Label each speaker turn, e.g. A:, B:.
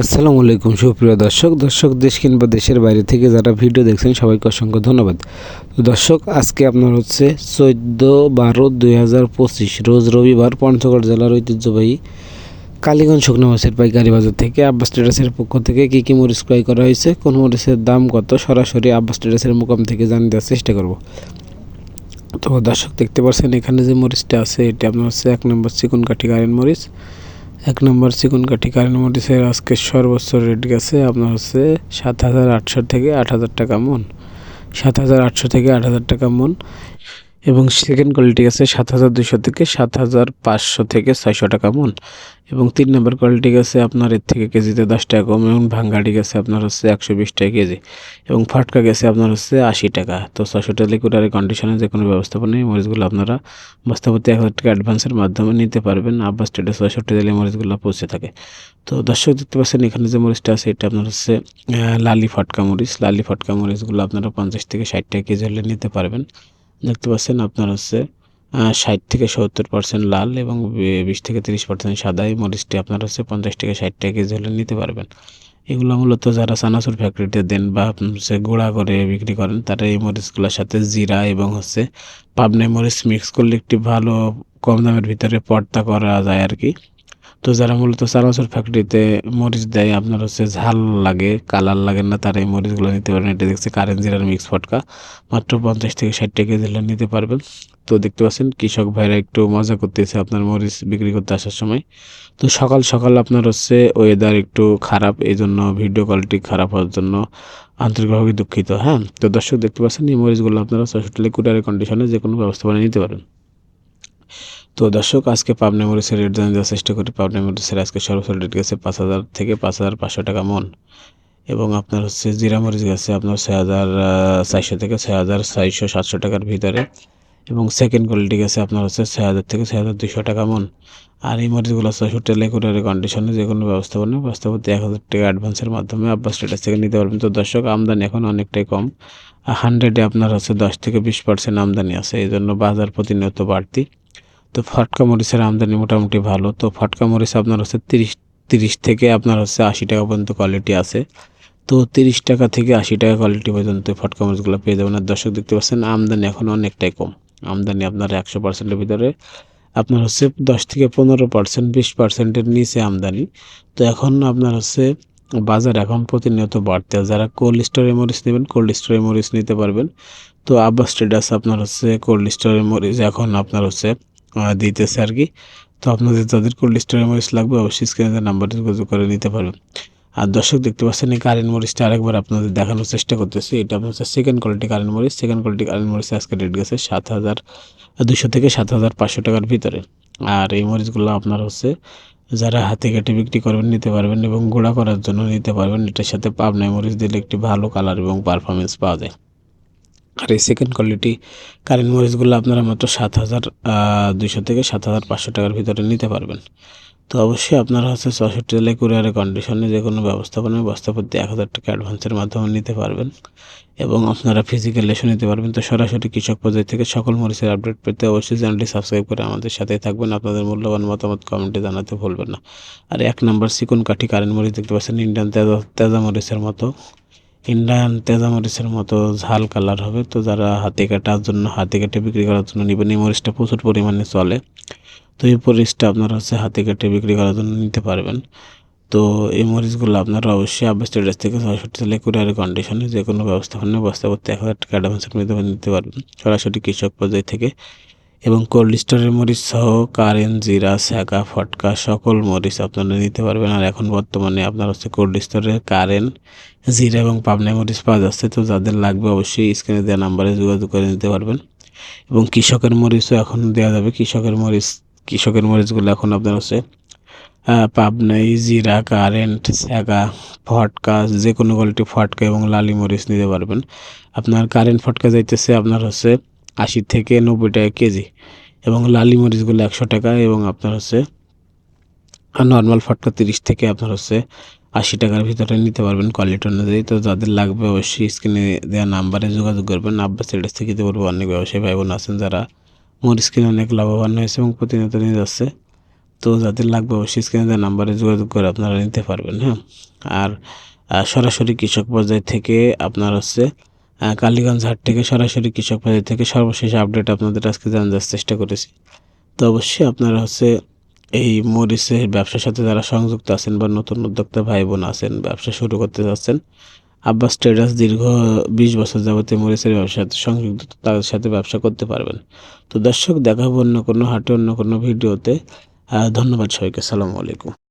A: আসসালামু আলাইকুম সুপ্রিয় দর্শক দেশ কিংবা দেশের বাইরে থেকে যারা ভিডিও দেখছেন সবাইকে অসংখ্য ধন্যবাদ। তো দর্শক, আজকে আপনার হচ্ছে 14/12/2025 রোজ রবিবার পঞ্চগড় জেলার ঐতিহ্যবাহী কালীগঞ্জ শুকনো মাছের পাইকারি বাজার থেকে আব্বাস ট্রেডার্সের পক্ষ থেকে কী মরিচ ক্রয় করা হয়েছে, কোন মরিচের দাম কত, সরাসরি আব্বাস ট্রেডার্সের মোকাম থেকে জানিয়ে দেওয়ার চেষ্টা করব। তো দর্শক, দেখতে পাচ্ছেন এখানে যে মরিচটা আছে এটা আপনার হচ্ছে 1 নম্বর চিকন কাঠি কারেন মরিচ। 1 নম্বর চিকন কাঠি কারেন মরিচের আজকে সর্বোচ্চ রেট গেছে আপনার হচ্ছে 7,800 থেকে 8,000 টাকা মন। 7,800 থেকে 8,000 টাকা মন। এবং সেকেন্ড কোয়ালিটি আছে 7,200 থেকে 7,500 থেকে 600 টাকা মন। এবং 3 নম্বর কোয়ালিটি আছে আপনার এর থেকে কেজিতে 10 টাকা কম। এবং ভাঙ্গাড়ি গেছে আপনার হচ্ছে 120 টাকা কেজি। এবং ফাটকা গেছে আপনার হচ্ছে 80 টাকা। তো 600 টাকা লিকুইডারের কন্ডিশনে যে কোনো ব্যবস্থাপনা এই মরিচগুলো আপনারা বস্তাপতি 1,000 টাকা অ্যাডভান্সের মাধ্যমে নিতে পারবেন। আব্বাস ট্রেডার্স 600 টাকা দিলে মরিচগুলো পৌঁছে থাকে। তো দর্শক, দেখতে পাচ্ছেন এখানে যে মরিচটা আছে এটা আপনার হচ্ছে লালি ফটকা মরিচ। লালি ফটকা মরিচগুলো আপনারা 50 থেকে 60 টাকা কেজি হলে নিতে পারবেন। দেখতে পাচ্ছেন আপনার হচ্ছে 60 থেকে 70% লাল এবং 20 থেকে 30% সাদা। এই মরিচটি আপনার হচ্ছে 50 থেকে 60 টাকা কেজি হলে নিতে পারবেন। এগুলো মূলত যারা চানাচুর ফ্যাক্টরিতে দেন বা হচ্ছে গুঁড়া করে বিক্রি করেন তারা এই মরিচগুলোর সাথে জিরা এবং হচ্ছে পাবনা মরিচ মিক্স করলে একটি ভালো কম দামের ভিতরে পর্তা করা যায় আর কি। তো যারা মূলত চানাচুর ফ্যাক্টরিতে মরিচ দেয় আপনার হচ্ছে ঝাল লাগে, কালার লাগে না, তারা এই মরিচগুলো নিতে পারেন। এটা দেখছে কারেন্ট জিরার মিক্স ফটকা, মাত্র 50 থেকে 60 টাকা দিলে নিতে পারবেন। তো দেখতে পাচ্ছেন কৃষক ভাইরা একটু মজা করতেছে আপনার মরিচ বিক্রি করতে আসার সময়। তো সকাল সকাল আপনার হচ্ছে ওয়েদার একটু খারাপ, এই জন্য ভিডিও কোয়ালিটি খারাপ হওয়ার জন্য আন্তরিকভাবে দুঃখিত। হ্যাঁ, তো দর্শক, দেখতে পাচ্ছেন এই মরিচগুলো আপনারা 64 লিকুইডারের কন্ডিশনে যে কোনো ব্যবস্থাপনা নিতে পারেন। তো দর্শক, আজকে পাবনা মরিচের রেট জানিয়ে দেওয়ার চেষ্টা করি। পাবনা মরিচের আজকে সর্বোচ্চ রেট গেছে 5,000 থেকে 5,500 টাকা মন। এবং আপনার হচ্ছে জিরা মরিচ গেছে আপনার 6,400 থেকে 6,600-700 টাকার ভিতরে। এবং সেকেন্ড কোয়ালিটি গেছে আপনার হচ্ছে 6,000 থেকে 6,200 টাকা মন। আর এই মরিচগুলো 64 লেকুরের কন্ডিশনে যে কোনো ব্যবস্থাপনা বাস্তবতে 1,000 টাকা অ্যাডভান্সের মাধ্যমে আব্বাস ট্রেডার্স থেকে নিতে পারবেন। তো দর্শক, আমদানি এখন অনেকটাই কম। 100-এ আপনার হচ্ছে 10 থেকে 20% আমদানি আছে, এই জন্য বাজার প্রতিনিয়ত বাড়তি। তো ফটকা মরিচের আমদানি মোটামুটি ভালো। তো ফটকা মরিচ আপনার হচ্ছে 30 থেকে আপনার হচ্ছে 80 টাকা পর্যন্ত কোয়ালিটি আছে। তো 30 টাকা থেকে 80 টাকা কোয়ালিটি পর্যন্ত ফটকা মরিচগুলো পেয়ে যাবেন। আর দর্শক, দেখতে পাচ্ছেন আমদানি এখন অনেকটাই কম। আমদানি আপনার 100%-এর ভিতরে আপনার হচ্ছে 10 থেকে 15%, 20%-এর নিচে আমদানি। তো এখন আপনার হচ্ছে বাজার এখন প্রতিনিয়ত বাড়তে, যারা কোল্ড স্টোরে মরিচ নেবেন কোল্ড স্টোরে মরিচ নিতে পারবেন। তো আব্বাস ট্রেডার্স আপনার হচ্ছে কোল্ড স্টোরে মরিচ এখন আপনার হচ্ছে দিতেছে আর কি। তো আপনাদের যাদের কোল্ড স্টোরের মরিচ লাগবে অবশ্যই স্ক্রিনে নাম্বারে যোগাযোগ করে নিতে পারবেন। আর দর্শক, দেখতে পাচ্ছেন এই কারেন্ট মরিচটা আরেকবার আপনাদের দেখানোর চেষ্টা করতেছি। এটা আপনার হচ্ছে সেকেন্ড কোয়ালিটি কারেন্ট মরিচ। সেকেন্ড কোয়ালিটি কারেন্ট মরিচ আজকে রেট গেছে 7,200 থেকে 7,500 টাকার ভিতরে। আর এই মরিচগুলো আপনার হচ্ছে যারা হাতে কেটে বিক্রি করবেন নিতে পারবেন এবং গুঁড়া করার জন্য নিতে পারবেন। এটার সাথে পাবনা মরিচ দিলে একটি ভালো কালার এবং পারফরমেন্স পাওয়া যায়। আর এই সেকেন্ড কোয়ালিটি কারেন্ট মরিচগুলো আপনারা মাত্র 7,200 থেকে 7,500 টাকার ভিতরে নিতে পারবেন। তো অবশ্যই আপনারা হচ্ছে 64 জেলা কুরিয়ারের কন্ডিশনে যে কোনো ব্যবস্থাপনায় বস্তাপতি 1,000 টাকা অ্যাডভান্সের মাধ্যমে নিতে পারবেন। এবং আপনারা ফিজিক্যাল এসে নিতে পারবেন। তো সরাসরি কৃষক পর্যায় থেকে সকল মরিচের আপডেট পেতে অবশ্যই চ্যানেলটি সাবস্ক্রাইব করে আমাদের সাথেই থাকবেন। আপনাদের মূল্যবান মতামত কমেন্টে জানাতে ভুলবেন না। আর 1 নম্বর চিকন কাঠি কারেন্ট মরিচ দেখতে পাচ্ছেন ইন্ডিয়ান তেজা মরিচের মতো। ইন্ডিয়ান তেজা মরিচের মতো ঝাল কালার হবে। তো যারা হাতে কাটার জন্য হাতে কেটে বিক্রি করার জন্য নেবেন, এই মরিচটা প্রচুর পরিমাণে চলে। তো এই মরিচটা আপনারা হচ্ছে হাতে কেটে বিক্রি করার জন্য নিতে পারবেন। তো এই মরিচগুলো আপনারা অবশ্যই আব্বাস ট্রেডার্স থেকে 66 সালে কুরিয়ারের কন্ডিশনে যে কোনো ব্যবস্থাপনায় বস্তা করতে 1,000 টাকা অ্যাডভান্সের মাধ্যমে নিতে পারবেন সরাসরি কৃষক পর্যায় থেকে। এবং কোল্ড স্টোরের মরিচ সহ কারেন্ট, জিরা, ছ্যাঁকা, ফটকা সকল মরিচ আপনারা নিতে পারবেন। আর এখন বর্তমানে আপনার হচ্ছে কোল্ড স্টোরে কারেন্ট, জিরা এবং পাবনা মরিচ পাওয়া যাচ্ছে। তো যাদের লাগবে অবশ্যই স্ক্রিনে দেওয়া নাম্বারে যোগাযোগ করে নিতে পারবেন। এবং কৃষকের মরিচও এখন দেওয়া যাবে। কৃষকের মরিচগুলো এখন আপনার হচ্ছে পাবনাই, জিরা, কারেন্ট, ছ্যাঁকা, ফটকা যে কোনো কোয়ালিটি ফটকা এবং লালি মরিচ নিতে পারবেন। আপনার কারেন্ট ফটকা যাইতেছে আপনার হচ্ছে 80 থেকে 90 টাকা কেজি। এবং লালি মরিচগুলো 100 টাকা। এবং আপনার হচ্ছে নর্মাল ফটকা 30 থেকে আপনার হচ্ছে 80 টাকার ভিতরে নিতে পারবেন কোয়ালিটি অনুযায়ী। তো যাদের লাগবে অবশ্যই স্ক্রিনে দেওয়া নাম্বারে যোগাযোগ করবেন। আব্বাস ট্রেডার্স থেকে দিতে পারবো। অনেক ব্যবসায়ী ভাই বোন আছেন যারা মরিচ কিনে অনেক লাভবান হয়েছে এবং প্রতিনিয়ত নিয়ে যাচ্ছে। তো যাদের লাগবে অবশ্যই স্ক্রিনে দেওয়া নাম্বারে যোগাযোগ করে আপনারা নিতে পারবেন। হ্যাঁ, আর সরাসরি কৃষক পর্যায় থেকে আপনার হচ্ছে কালীগঞ্জ হাট থেকে সরাসরি কৃষক পর্যায় থেকে সর্বশেষ আপডেট আপনাদের আজকে জানার চেষ্টা করেছি। তো অবশ্যই আপনারা হচ্ছে এই মরিচের ব্যবসার সাথে যারা সংযুক্ত আছেন বা নতুন উদ্যোক্তা ভাই বোন আছেন, ব্যবসা শুরু করতে যাচ্ছেন, আব্বাস ট্রেডার্স দীর্ঘ 20 বছর যাবতীয় মরিচের ব্যবসার সাথে সংযুক্ত, তাদের সাথে ব্যবসা করতে পারবেন। তো দর্শক, দেখা হবে অন্য কোনো হাটে অন্য কোনো ভিডিওতে। ধন্যবাদ সবাইকে, আসসালামু আলাইকুম।